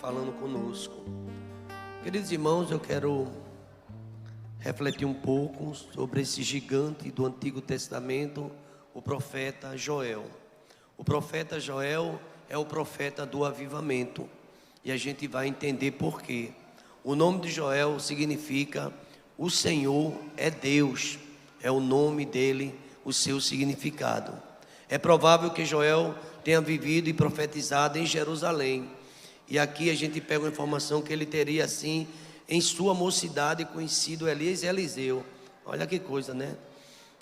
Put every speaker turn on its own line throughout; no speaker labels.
falando conosco. Queridos irmãos, eu quero refletir um pouco sobre esse gigante do Antigo Testamento, o profeta Joel. O profeta Joel é o profeta do avivamento, e a gente vai entender por quê. O nome de Joel significa o Senhor é Deus, é o nome dele, o seu significado. É provável que Joel tenha vivido e profetizado em Jerusalém, e aqui a gente pega uma informação que ele teria assim, em sua mocidade, conhecido Elias e Eliseu. Olha que coisa, né?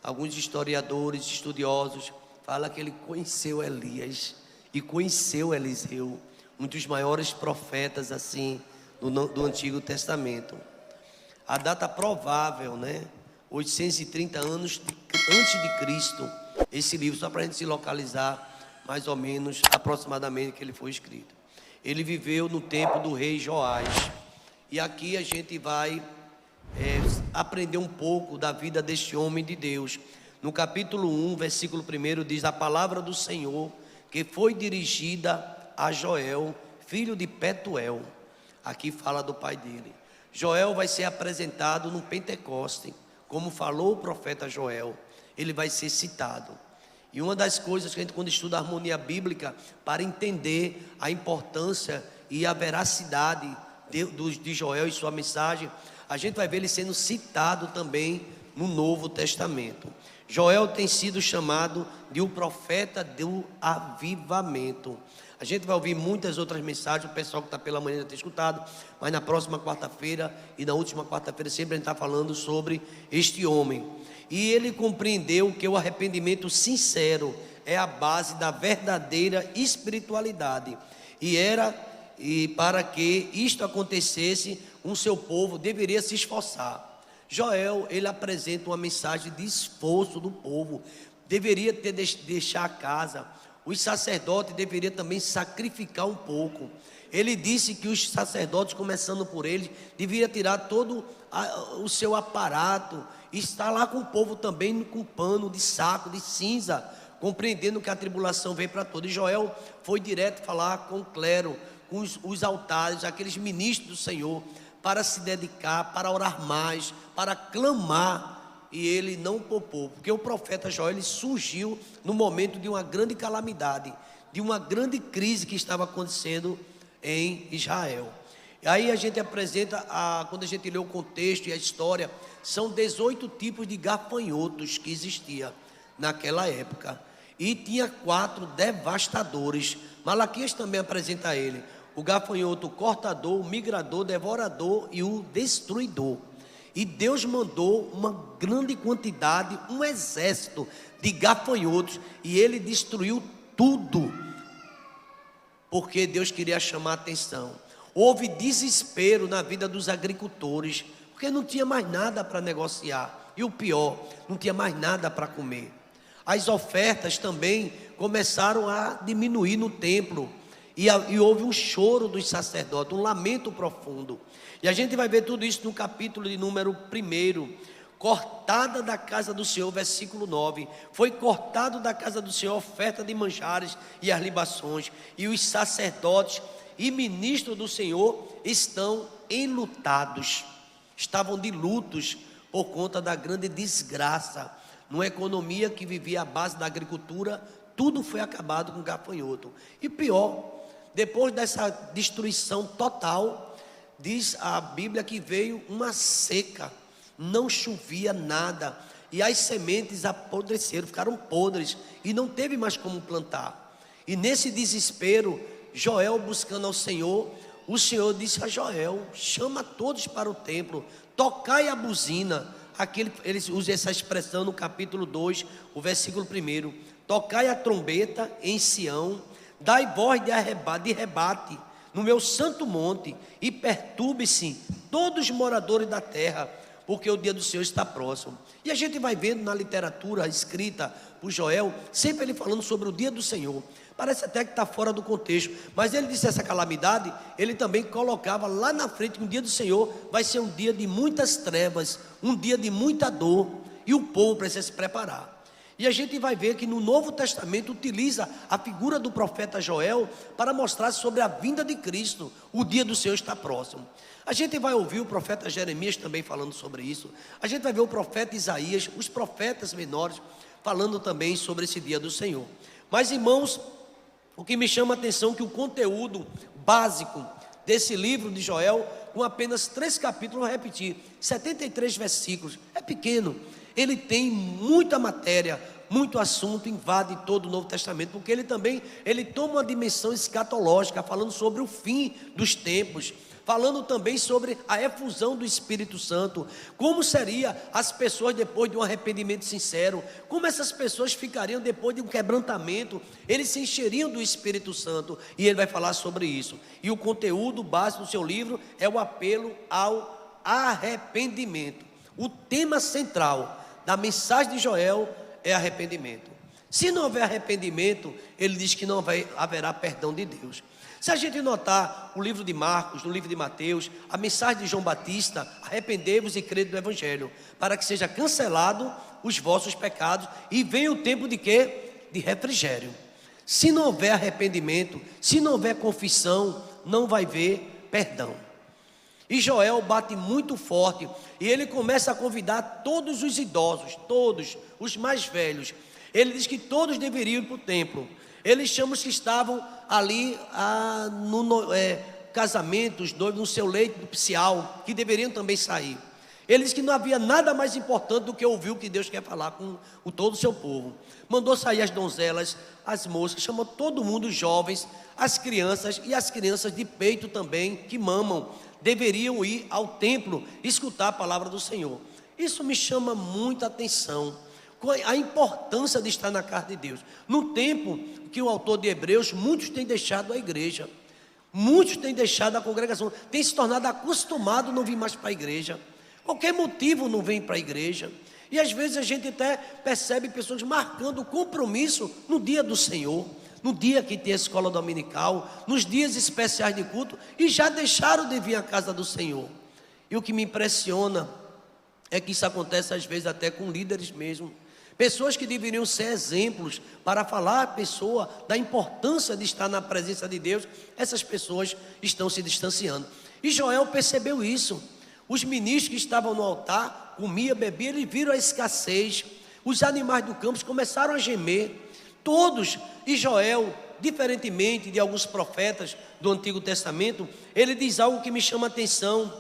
Alguns historiadores, estudiosos, falam que ele conheceu Elias e conheceu Eliseu, um dos maiores profetas assim do Antigo Testamento. A data provável, né? 830 anos antes de Cristo, esse livro, só para a gente se localizar mais ou menos, aproximadamente, que ele foi escrito. Ele viveu no tempo do rei Joás. E aqui a gente vai aprender um pouco da vida deste homem de Deus. No capítulo 1, versículo 1, diz: a palavra do Senhor que foi dirigida a Joel, filho de Petuel. Aqui fala do pai dele. Joel vai ser apresentado no Pentecoste, como falou o profeta Joel. Ele vai ser citado. E uma das coisas que a gente, quando estuda a harmonia bíblica, para entender a importância e a veracidade de Joel e sua mensagem, a gente vai ver ele sendo citado também no Novo Testamento. Joel tem sido chamado de o profeta do avivamento. A gente vai ouvir muitas outras mensagens, o pessoal que está pela manhã já tem escutado, mas na próxima quarta-feira e na última quarta-feira sempre a gente está falando sobre este homem. E ele compreendeu que o arrependimento sincero é a base da verdadeira espiritualidade. E para que isto acontecesse, o seu povo deveria se esforçar. Joel, ele apresenta uma mensagem de esforço do povo. Deveria deixar a casa. Os sacerdotes deveriam também sacrificar um pouco. Ele disse que os sacerdotes, começando por eles, deveriam tirar todo o seu aparato, e estar lá com o povo também com pano de saco, de cinza, compreendendo que a tribulação veio para todos. E Joel foi direto falar com o clero, com os altares, aqueles ministros do Senhor, para se dedicar, para orar mais, para clamar. E ele não poupou, porque o profeta Joel, ele surgiu no momento de uma grande calamidade, de uma grande crise que estava acontecendo em Israel. E aí a gente apresenta, quando a gente lê o contexto e a história, são 18 tipos de gafanhotos que existia naquela época. E tinha 4 devastadores. Malaquias também apresenta ele: o gafanhoto cortador, o migrador, devorador e o destruidor. E Deus mandou uma grande quantidade, um exército de gafanhotos, e ele destruiu tudo, porque Deus queria chamar a atenção. Houve desespero na vida dos agricultores, porque não tinha mais nada para negociar, e o pior, não tinha mais nada para comer. As ofertas também começaram a diminuir no templo, e houve um choro dos sacerdotes, um lamento profundo. E a gente vai ver tudo isso no capítulo de número 1, cortada da casa do Senhor, versículo 9, foi cortado da casa do Senhor a oferta de manjares e as libações, e os sacerdotes e ministros do Senhor estão enlutados, estavam de lutos por conta da grande desgraça. Numa economia que vivia à base da agricultura, tudo foi acabado com gafanhoto. E pior, depois dessa destruição total, diz a Bíblia que veio uma seca, não chovia nada, e as sementes apodreceram, ficaram podres, e não teve mais como plantar. E nesse desespero, Joel buscando ao Senhor, o Senhor disse a Joel: chama todos para o templo, tocai a buzina. Aqui eles usam essa expressão no capítulo 2, o versículo 1, tocai a trombeta em Sião, dai voz de rebate no meu santo monte, e perturbe-se todos os moradores da terra, porque o dia do Senhor está próximo. E a gente vai vendo na literatura escrita por Joel, sempre ele falando sobre o dia do Senhor. Parece até que está fora do contexto, mas ele disse essa calamidade, ele também colocava lá na frente que o dia do Senhor vai ser um dia de muitas trevas, um dia de muita dor, e o povo precisa se preparar. E a gente vai ver que no Novo Testamento utiliza a figura do profeta Joel para mostrar sobre a vinda de Cristo. O dia do Senhor está próximo. A gente vai ouvir o profeta Jeremias também falando sobre isso. A gente vai ver o profeta Isaías, os profetas menores, falando também sobre esse dia do Senhor. Mas, irmãos, o que me chama a atenção é que o conteúdo básico desse livro de Joel, com apenas 3 capítulos, vou repetir, 73 versículos, é pequeno. Ele tem muita matéria, muito assunto, invade todo o Novo Testamento, porque ele toma uma dimensão escatológica, falando sobre o fim dos tempos, falando também sobre a efusão do Espírito Santo, como seriam as pessoas depois de um arrependimento sincero, como essas pessoas ficariam depois de um quebrantamento, eles se encheriam do Espírito Santo, e ele vai falar sobre isso. E o conteúdo básico do seu livro é o apelo ao arrependimento. O tema central da mensagem de Joel é arrependimento. Se não houver arrependimento, ele diz que não haverá perdão de Deus. Se a gente notar o livro de Marcos, no livro de Mateus, a mensagem de João Batista: arrependei-vos e crede no Evangelho, para que seja cancelado os vossos pecados e venha o tempo de quê? De refrigério. Se não houver arrependimento, se não houver confissão, não vai haver perdão. E Joel bate muito forte, e ele começa a convidar todos os idosos, todos os mais velhos. Ele diz que todos deveriam ir para o templo. Ele chama os que estavam ali no casamento, os noivos, no seu leito nupcial, que deveriam também sair. Ele diz que não havia nada mais importante do que ouvir o que Deus quer falar com todo o seu povo. Mandou sair as donzelas, as moças, chamou todo mundo, os jovens, as crianças e as crianças de peito também, que mamam, deveriam ir ao templo escutar a palavra do Senhor. Isso me chama muita atenção, a importância de estar na casa de Deus. No tempo que o autor de Hebreus, muitos têm deixado a igreja, muitos têm deixado a congregação, têm se tornado acostumado a não vir mais para a igreja, qualquer motivo não vem para a igreja, e às vezes a gente até percebe pessoas marcando compromisso no dia do Senhor, no dia que tem a escola dominical, nos dias especiais de culto, e já deixaram de vir à casa do Senhor. E o que me impressiona é que isso acontece às vezes até com líderes mesmo, pessoas que deveriam ser exemplos para falar à pessoa da importância de estar na presença de Deus. Essas pessoas estão se distanciando, e Joel percebeu isso. Os ministros que estavam no altar, comiam, bebiam, eles viram a escassez, os animais do campo começaram a gemer, todos. E Joel, diferentemente de alguns profetas do Antigo Testamento, ele diz algo que me chama a atenção.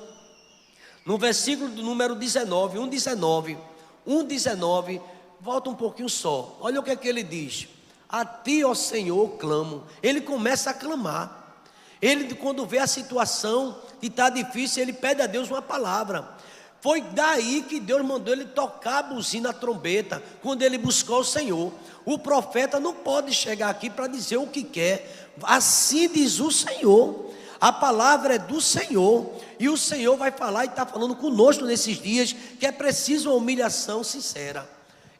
No versículo do número 19, 1:19, volta um pouquinho só, olha o que é que ele diz: a ti, ó Senhor, clamo. Ele começa a clamar. Ele, quando vê a situação e está difícil, ele pede a Deus uma palavra. Foi daí que Deus mandou ele tocar a buzina, a trombeta, quando ele buscou o Senhor. O profeta não pode chegar aqui para dizer o que quer. Assim diz o Senhor. A palavra é do Senhor, e o Senhor vai falar, e está falando conosco nesses dias, que é preciso uma humilhação sincera.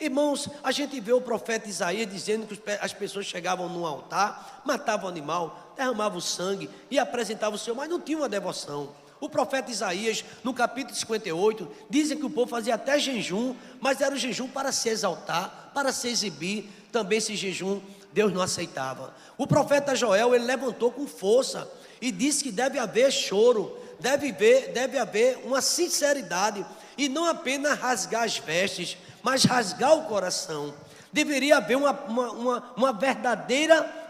Irmãos, a gente vê o profeta Isaías dizendo que as pessoas chegavam no altar, matavam o animal, derramavam o sangue e apresentavam o Senhor, mas não tinha uma devoção. O profeta Isaías, no capítulo 58, dizem que o povo fazia até jejum, mas era o jejum para se exaltar, para se exibir. Também esse jejum Deus não aceitava. O profeta Joel, ele levantou com força e disse que deve haver choro, deve haver uma sinceridade, e não apenas rasgar as vestes, mas rasgar o coração. Deveria haver um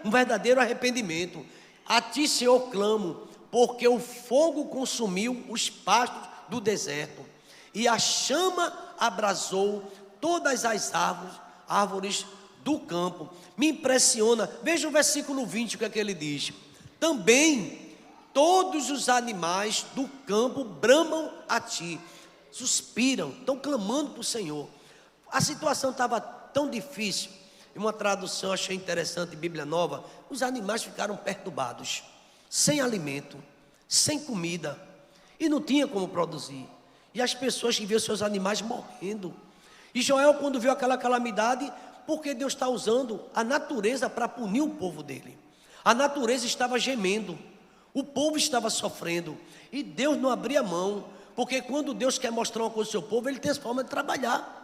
verdadeiro arrependimento. A ti, Senhor, clamo, porque o fogo consumiu os pastos do deserto, e a chama abrasou todas as árvores do campo. Me impressiona, veja o versículo 20, o que é que ele diz: também todos os animais do campo bramam a ti, suspiram, estão clamando para o Senhor. A situação estava tão difícil. Em uma tradução achei interessante, Bíblia Nova, os animais ficaram perturbados, sem alimento, sem comida, e não tinha como produzir. E as pessoas que viam seus animais morrendo. E Joel, quando viu aquela calamidade, porque Deus está usando a natureza para punir o povo dele. A natureza estava gemendo, o povo estava sofrendo, e Deus não abria mão, porque quando Deus quer mostrar uma coisa ao seu povo, ele tem essa forma de trabalhar.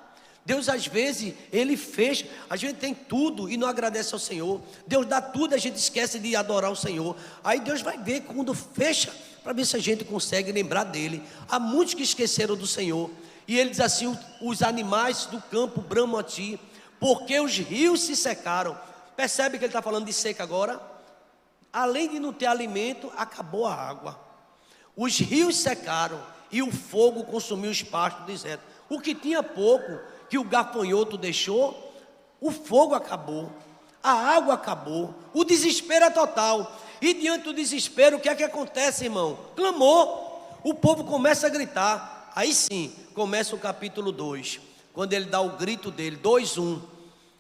Deus às vezes, Ele fecha. A gente tem tudo e não agradece ao Senhor. Deus dá tudo e a gente esquece de adorar o Senhor. Aí Deus vai ver quando fecha, para ver se a gente consegue lembrar dele. Há muitos que esqueceram do Senhor. E ele diz assim: os animais do campo bramam a ti, porque os rios se secaram. Percebe que ele está falando de seca agora? Além de não ter alimento, acabou a água. Os rios secaram e o fogo consumiu os pastos do deserto. O que tinha pouco, que o gafanhoto deixou, o fogo acabou, a água acabou, o desespero é total. E diante do desespero, o que é que acontece, irmão? Clamou, o povo começa a gritar. Aí sim, começa o capítulo 2, quando ele dá o grito dele, 2:1,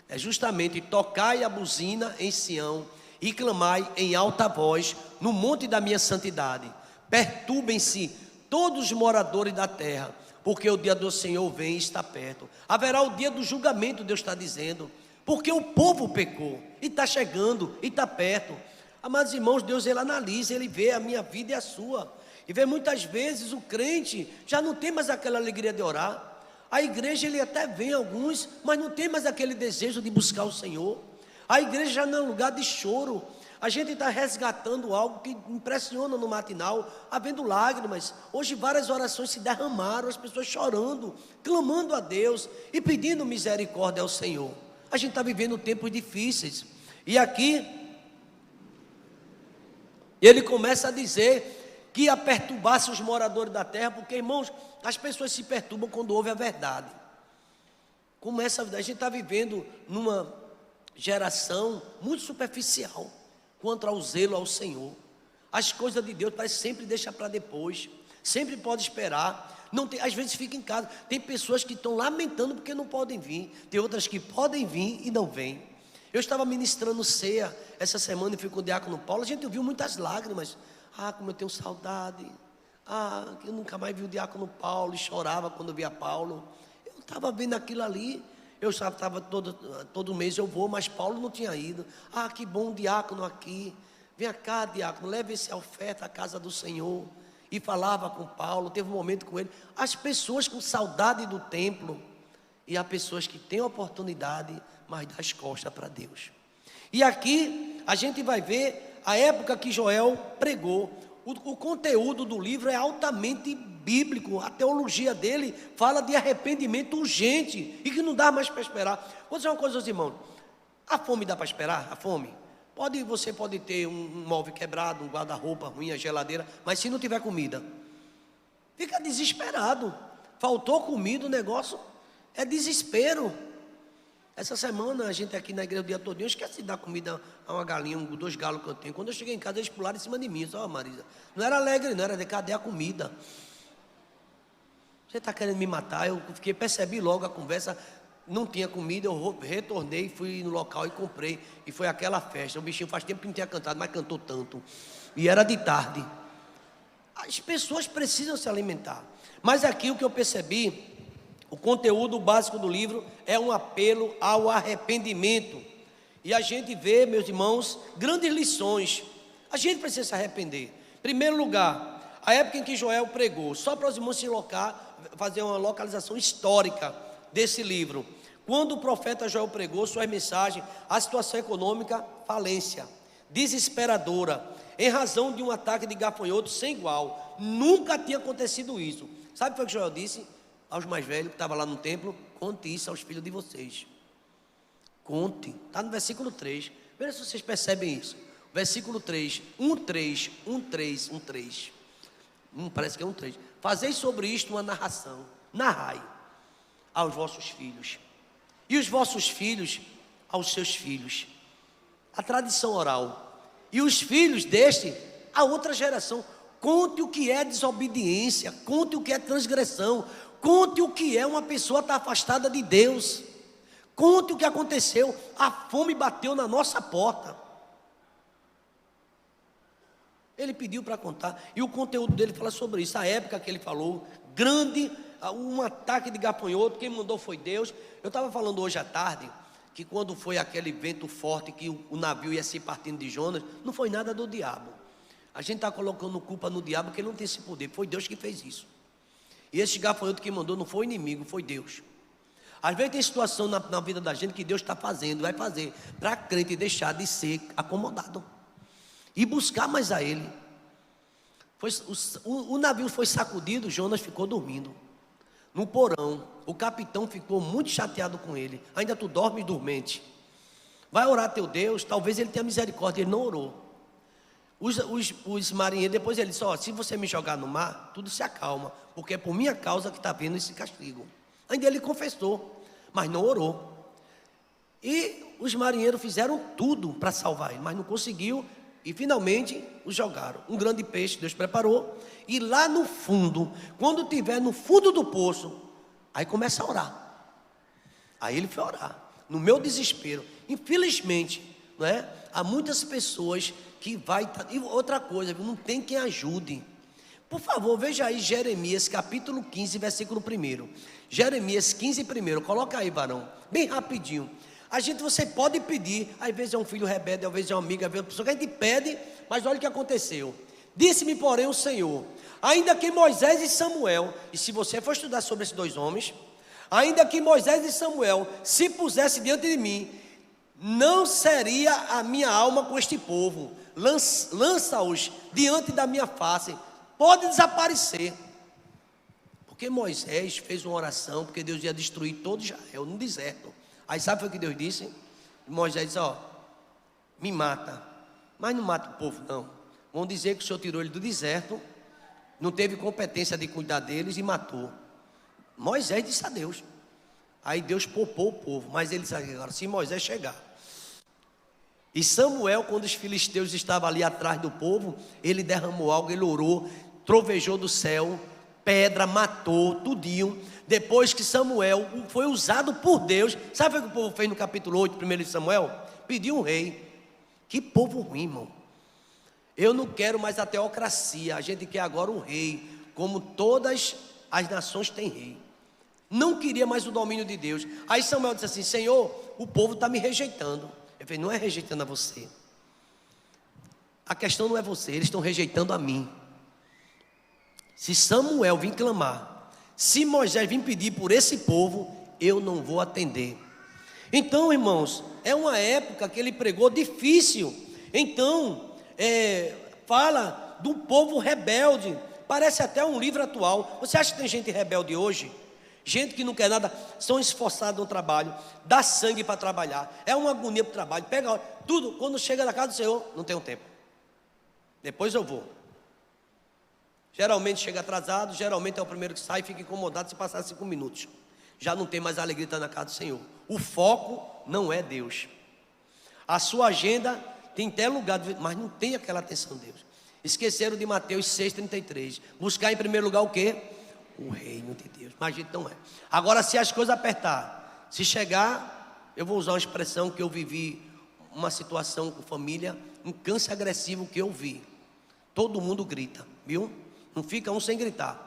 é justamente: tocai a buzina em Sião e clamai em alta voz no monte da minha santidade. Perturbem-se todos os moradores da terra, porque o dia do Senhor vem e está perto. Haverá o dia do julgamento, Deus está dizendo, porque o povo pecou, e está chegando, e está perto. Amados irmãos, Deus, Ele analisa, Ele vê a minha vida e a sua, e vê muitas vezes o crente já não tem mais aquela alegria de orar. A igreja, ele até vem alguns, mas não tem mais aquele desejo de buscar o Senhor. A igreja já não é um lugar de choro. A gente está resgatando algo que impressiona no matinal, havendo lágrimas. Hoje várias orações se derramaram, as pessoas chorando, clamando a Deus e pedindo misericórdia ao Senhor. A gente está vivendo tempos difíceis. E aqui, ele começa a dizer que ia perturbar-se os moradores da terra, porque, irmãos, as pessoas se perturbam quando ouvem a verdade. A gente está vivendo numa geração muito superficial quanto ao zelo ao Senhor. As coisas de Deus parece sempre deixar para depois, sempre pode esperar. Não tem, às vezes fica em casa. Tem pessoas que estão lamentando porque não podem vir, tem outras que podem vir e não vêm. Eu estava ministrando ceia essa semana e fui com o diácono Paulo. A gente ouviu muitas lágrimas. Como eu tenho saudade. Eu nunca mais vi o diácono Paulo, e chorava quando via Paulo. Eu estava vendo aquilo ali. Eu já estava todo mês eu vou, mas Paulo não tinha ido. Que bom, diácono aqui. Vem cá, diácono, leve esse oferta à casa do Senhor. E falava com Paulo, teve um momento com ele. As pessoas com saudade do templo. E há pessoas que têm oportunidade, mas dá as costas para Deus. E aqui a gente vai ver a época que Joel pregou. O conteúdo do livro é altamente bíblico. A teologia dele fala de arrependimento urgente e que não dá mais para esperar. Vou dizer uma coisa aos irmãos: a fome dá para esperar? A fome? Você pode ter um móvel quebrado, um guarda-roupa ruim, a geladeira, mas se não tiver comida, fica desesperado. Faltou comida, o negócio é desespero. Essa semana a gente aqui na igreja o dia todo, eu esqueci de dar comida a uma galinha, 2 galos que eu tenho. Quando eu cheguei em casa, eles pularam em cima de mim. Marisa, não era alegre, não, era de cadê a comida? Você está querendo me matar? Eu percebi logo a conversa, não tinha comida, eu retornei, fui no local e comprei. E foi aquela festa. O bichinho faz tempo que não tinha cantado, mas cantou tanto. E era de tarde. As pessoas precisam se alimentar. Mas aqui o que eu percebi, o conteúdo básico do livro é um apelo ao arrependimento. E a gente vê, meus irmãos, grandes lições. A gente precisa se arrepender. Em primeiro lugar, a época em que Joel pregou, só para os irmãos se fazer uma localização histórica desse livro. Quando o profeta Joel pregou suas mensagens, a situação econômica, falência, desesperadora, em razão de um ataque de gafanhotos sem igual. Nunca tinha acontecido isso. Sabe o que foi que Joel disse aos mais velhos que estavam lá no templo? Conte isso aos filhos de vocês. Conte. Está no versículo 3. Veja se vocês percebem isso. Versículo 3. 1:3. Parece que é 1:3. Fazei sobre isto uma narração. Narrai aos vossos filhos. E os vossos filhos aos seus filhos. A tradição oral. E os filhos deste a outra geração. Conte o que é desobediência. Conte o que é transgressão. Conte o que é uma pessoa estar afastada de Deus. Conte o que aconteceu. A fome bateu na nossa porta. Ele pediu para contar. E o conteúdo dele fala sobre isso. A época que ele falou, grande, um ataque de gafanhoto. Quem mandou foi Deus. Eu estava falando hoje à tarde que quando foi aquele vento forte que o navio ia se partindo de Jonas, não foi nada do diabo. A gente está colocando culpa no diabo, porque ele não tem esse poder. Foi Deus que fez isso. E esse gafanhoto que mandou não foi o inimigo, foi Deus. Às vezes tem situação na vida da gente que Deus está fazendo, vai fazer, para a crente deixar de ser acomodado e buscar mais a Ele. O navio foi sacudido, Jonas ficou dormindo no porão. O capitão ficou muito chateado com ele. Ainda tu dormes dormente? Vai orar a teu Deus, talvez Ele tenha misericórdia. Ele não orou. Os marinheiros, depois ele disse: se você me jogar no mar, tudo se acalma, porque é por minha causa que está vindo esse castigo. Ainda ele confessou, mas não orou. E os marinheiros fizeram tudo para salvar ele, mas não conseguiu. E finalmente o jogaram. Um grande peixe Deus preparou. E lá no fundo, quando estiver no fundo do poço, aí começa a orar. Aí ele foi orar. No meu desespero, infelizmente, não é? Há muitas pessoas que vai. E outra coisa, não tem quem ajude. Por favor, veja aí Jeremias capítulo 15, versículo 1. Jeremias 15, 1. Coloca aí, varão, bem rapidinho. Você pode pedir, às vezes é um filho rebelde, às vezes é uma amiga, às vezes é uma pessoa que a gente pede, mas olha o que aconteceu. Disse-me, porém, o Senhor: ainda que Moisés e Samuel, e se você for estudar sobre esses dois homens, ainda que Moisés e Samuel se pusessem diante de mim, não seria a minha alma com este povo. Lança-os diante da minha face, pode desaparecer. Porque Moisés fez uma oração, porque Deus ia destruir todo Israel no deserto. Aí sabe o que Deus disse? Moisés disse: me mata, mas não mata o povo não. Vão dizer que o Senhor tirou ele do deserto, não teve competência de cuidar deles e matou. Moisés disse a Deus. Aí Deus poupou o povo, mas ele disse agora: se Moisés chegar. E Samuel, quando os filisteus estavam ali atrás do povo, ele derramou algo, ele orou, trovejou do céu, pedra, matou, tudinho. Depois que Samuel foi usado por Deus, sabe o que o povo fez no capítulo 8, 1 de Samuel? Pediu um rei. Que povo ruim, irmão. Eu não quero mais a teocracia, a gente quer agora um rei, como todas as nações têm rei. Não queria mais o domínio de Deus. Aí Samuel disse assim: Senhor, o povo está me rejeitando. Eu falei: não é rejeitando a você, a questão não é você, eles estão rejeitando a mim. Se Samuel vir clamar, se Moisés vir pedir por esse povo, eu não vou atender. Então, irmãos, é uma época que ele pregou difícil. Então, fala do povo rebelde. Parece até um livro atual. Você acha que tem gente rebelde hoje? Gente que não quer nada, são esforçados no trabalho, dá sangue para trabalhar, é uma agonia para o trabalho, pega tudo, quando chega na casa do Senhor, não tem tempo. Depois eu vou. Geralmente chega atrasado, geralmente é o primeiro que sai e fica incomodado se passar 5 minutos. Já não tem mais alegria de estar na casa do Senhor. O foco não é Deus. A sua agenda tem até lugar, mas não tem aquela atenção de Deus. Esqueceram de Mateus 6,33. Buscar em primeiro lugar o quê? O reino de Deus. Mas a gente não é. Agora, se as coisas apertar, se chegar, eu vou usar uma expressão que eu vivi, uma situação com família, um câncer agressivo que eu vi. Todo mundo grita, viu? Não fica um sem gritar.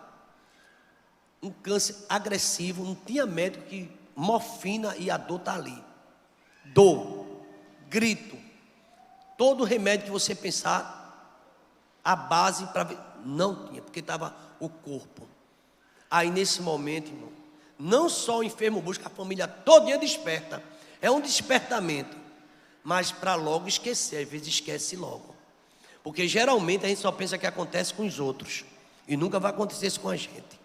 Um câncer agressivo, não tinha médico que morfina e a dor está ali. Dor, grito, todo remédio que você pensar, a base para ver, não tinha, porque estava o corpo. Aí nesse momento, irmão, não só o enfermo busca, a família todinha desperta. É um despertamento, mas para logo esquecer, às vezes esquece logo. Porque geralmente a gente só pensa que acontece com os outros, e nunca vai acontecer isso com a gente.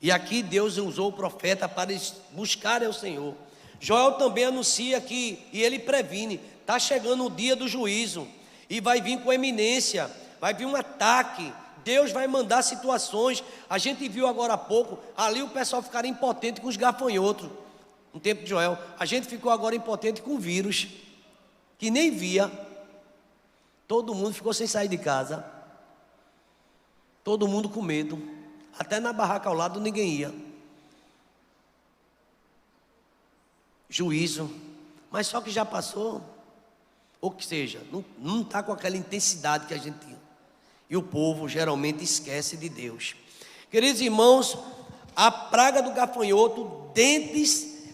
E aqui Deus usou o profeta para buscar ao Senhor. Joel também anuncia aqui, e ele previne, está chegando o dia do juízo, e vai vir com eminência, vai vir um ataque, Deus vai mandar situações. A gente viu agora há pouco, ali o pessoal ficar impotente com os gafanhotos, no tempo de Joel. A gente ficou agora impotente com o vírus, que nem via, todo mundo ficou sem sair de casa, todo mundo com medo, até na barraca ao lado ninguém ia. Juízo, mas só que já passou, ou que seja, não está com aquela intensidade que a gente tinha. E o povo geralmente esquece de Deus. Queridos irmãos, a praga do gafanhoto, dentes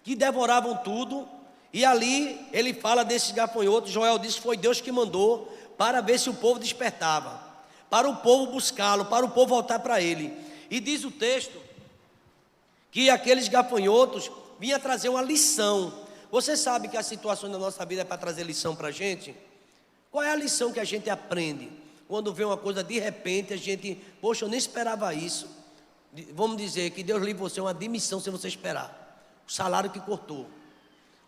que devoravam tudo. E ali ele fala desses gafanhotos. Joel disse que foi Deus que mandou para ver se o povo despertava, para o povo buscá-lo, para o povo voltar para ele. E diz o texto que aqueles gafanhotos vinham trazer uma lição. Você sabe que a situação da nossa vida é para trazer lição para a gente? Qual é a lição que a gente aprende? Quando vê uma coisa de repente, a gente, poxa, eu nem esperava isso. Vamos dizer que Deus livre você uma demissão sem você esperar. O salário que cortou.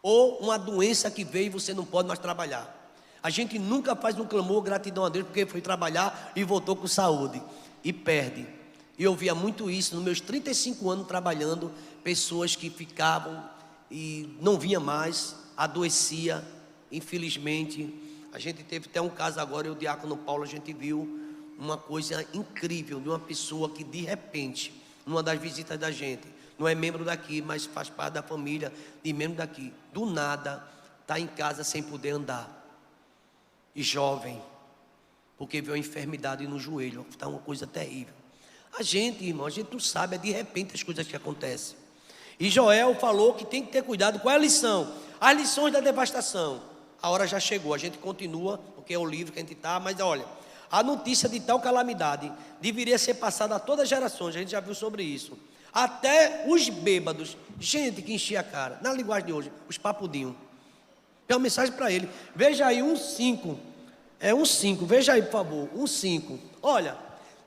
Ou uma doença que veio e você não pode mais trabalhar. A gente nunca faz um clamor, gratidão a Deus, porque foi trabalhar e voltou com saúde. E perde. E eu via muito isso nos meus 35 anos trabalhando, pessoas que ficavam e não vinha mais, adoecia, infelizmente. A gente teve até um caso agora, eu e o diácono Paulo, a gente viu uma coisa incrível de uma pessoa que de repente, numa das visitas da gente, não é membro daqui, mas faz parte da família de membro daqui, do nada, está em casa sem poder andar, e jovem, porque veio uma enfermidade no joelho, está uma coisa terrível. A gente, irmão, a gente não sabe, é de repente as coisas que acontecem. E Joel falou que tem que ter cuidado. Qual é a lição? As lições da devastação. A hora já chegou, a gente continua, porque é o livro que a gente está, mas olha, a notícia de tal calamidade deveria ser passada a todas as gerações, a gente já viu sobre isso. Até os bêbados, gente que enchia a cara, na linguagem de hoje, os papudinhos. Tem uma mensagem para ele, veja aí 1:5, é 1:5, veja aí por favor, 1:5, olha,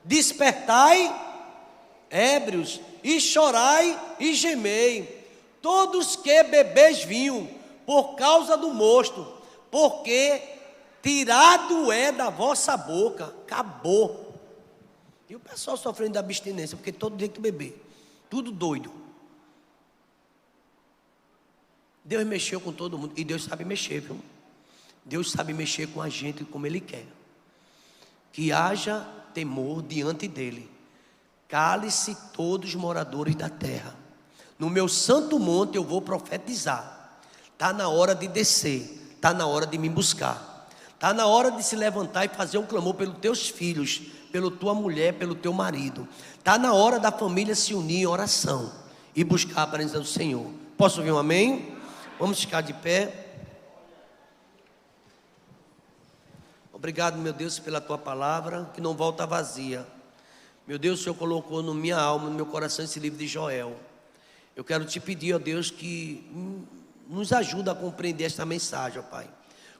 despertai, ébrios, e chorai e gemei, todos que bebeis vinho, por causa do mosto, porque tirado é da vossa boca. Acabou. E o pessoal sofrendo da abstinência, porque todo dia que beber, tudo doido. Deus mexeu com todo mundo, e Deus sabe mexer, viu? Deus sabe mexer com a gente como Ele quer. Que haja temor diante dEle. Cale-se todos os moradores da terra. No meu santo monte eu vou profetizar. Está na hora de descer. Está na hora de me buscar. Está na hora de se levantar e fazer um clamor pelos teus filhos, pela tua mulher, pelo teu marido. Está na hora da família se unir em oração e buscar a presença do Senhor. Posso ouvir um amém? Vamos ficar de pé. Obrigado, meu Deus, pela tua palavra, que não volta vazia. Meu Deus, o Senhor colocou na minha alma, no meu coração, esse livro de Joel. Eu quero te pedir, ó Deus, que nos ajude a compreender esta mensagem, ó Pai.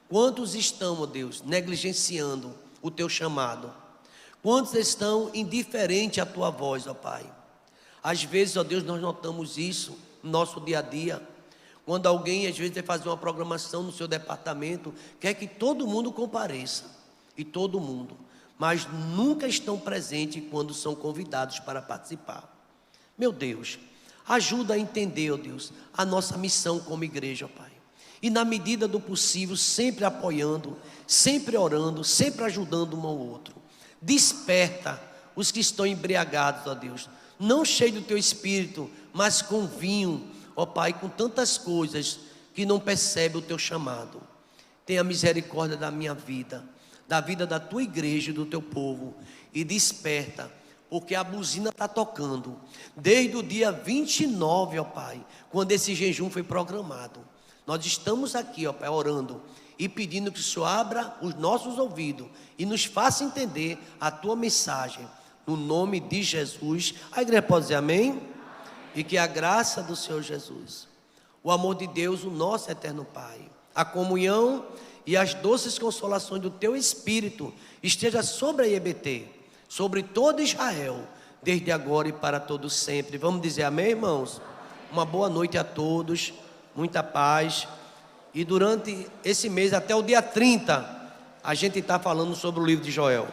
Quantos estão, ó Deus, negligenciando o teu chamado? Quantos estão indiferentes à tua voz, ó Pai? Às vezes, ó Deus, nós notamos isso no nosso dia a dia. Quando alguém, às vezes, vai fazer uma programação no seu departamento, quer que todo mundo compareça. E todo mundo. Mas nunca estão presentes quando são convidados para participar. Meu Deus, ajuda a entender, ó Deus, a nossa missão como igreja, ó Pai. E na medida do possível, sempre apoiando, sempre orando, sempre ajudando um ao outro. Desperta os que estão embriagados, ó Deus, não cheio do teu espírito, mas com vinho, ó Pai, com tantas coisas que não percebe o teu chamado. Tenha misericórdia da minha vida, da vida da tua igreja e do teu povo, e desperta, porque a buzina está tocando, desde o dia 29, ó Pai, quando esse jejum foi programado. Nós estamos aqui, ó Pai, orando e pedindo que o Senhor abra os nossos ouvidos e nos faça entender a tua mensagem, no nome de Jesus. A igreja pode dizer amém? E que a graça do Senhor Jesus, o amor de Deus, o nosso eterno Pai, a comunhão e as doces consolações do teu Espírito esteja sobre a IEBT, sobre todo Israel, desde agora e para todos sempre. Vamos dizer amém, irmãos? Uma boa noite a todos, muita paz. E durante esse mês, até o dia 30, a gente está falando sobre o livro de Joel.